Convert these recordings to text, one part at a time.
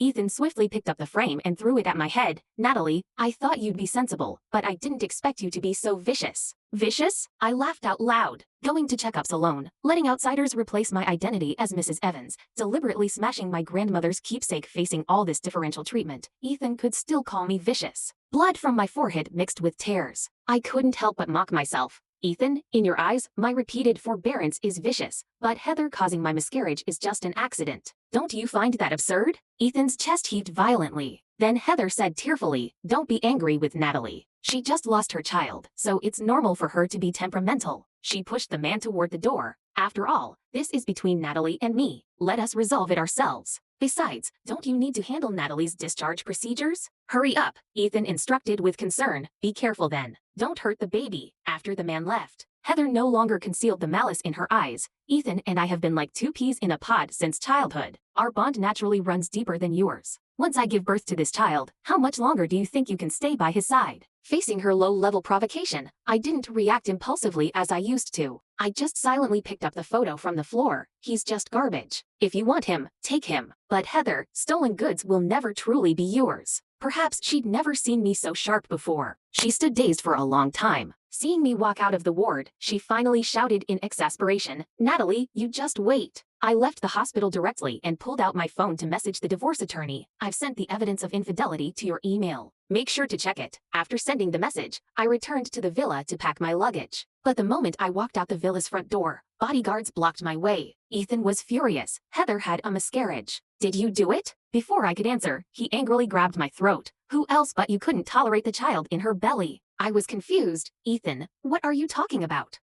Ethan swiftly picked up the frame and threw it at my head. Natalie, I thought you'd be sensible, but I didn't expect you to be so vicious. Vicious? I laughed out loud. Going to checkups alone, letting outsiders replace my identity as Mrs. Evans, deliberately smashing my grandmother's keepsake. Facing all this differential treatment, Ethan could still call me vicious. Blood from my forehead mixed with tears. I couldn't help but mock myself. Ethan, in your eyes, my repeated forbearance is vicious, but Heather causing my miscarriage is just an accident. Don't you find that absurd? Ethan's chest heaved violently. Then Heather said tearfully, don't be angry with Natalie. She just lost her child, so it's normal for her to be temperamental. She pushed the man toward the door. After all, this is between Natalie and me. Let us resolve it ourselves. Besides, don't you need to handle Natalie's discharge procedures? Hurry up, Ethan instructed with concern. Be careful then. Don't hurt the baby. After the man left, Heather no longer concealed the malice in her eyes. Ethan and I have been like two peas in a pod since childhood. Our bond naturally runs deeper than yours. Once I give birth to this child, how much longer do you think you can stay by his side? Facing her low-level provocation, I didn't react impulsively as I used to. I just silently picked up the photo from the floor. He's just garbage. If you want him, take him. But Heather, stolen goods will never truly be yours. Perhaps she'd never seen me so sharp before. She stood dazed for a long time. Seeing me walk out of the ward, she finally shouted in exasperation, Natalie, you just wait. I left the hospital directly and pulled out my phone to message the divorce attorney. I've sent the evidence of infidelity to your email. Make sure to check it. After sending the message, I returned to the villa to pack my luggage. But the moment I walked out the villa's front door, bodyguards blocked my way. Ethan was furious. Heather had a miscarriage. Did you do it? Before I could answer, he angrily grabbed my throat. Who else but you couldn't tolerate the child in her belly? I was confused. Ethan, what are you talking about?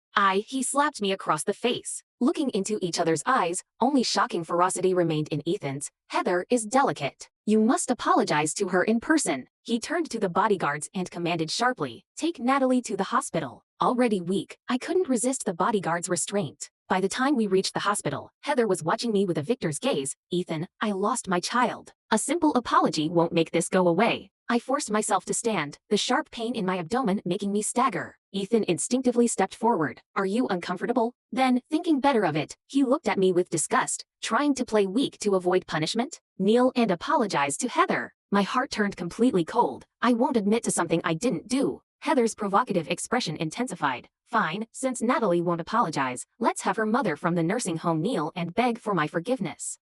He slapped me across the face. Looking into each other's eyes, only shocking ferocity remained in Ethan's. Heather is delicate. You must apologize to her in person. He turned to the bodyguards and commanded sharply, take Natalie to the hospital. Already weak, I couldn't resist the bodyguard's restraint. By the time we reached the hospital, Heather was watching me with a victor's gaze. Ethan, I lost my child. A simple apology won't make this go away. I forced myself to stand, the sharp pain in my abdomen making me stagger. Ethan instinctively stepped forward. Are you uncomfortable? Then, thinking better of it, he looked at me with disgust, trying to play weak to avoid punishment. Kneel and apologize to Heather. My heart turned completely cold. I won't admit to something I didn't do. Heather's provocative expression intensified. Fine, since Natalie won't apologize, let's have her mother from the nursing home kneel and beg for my forgiveness.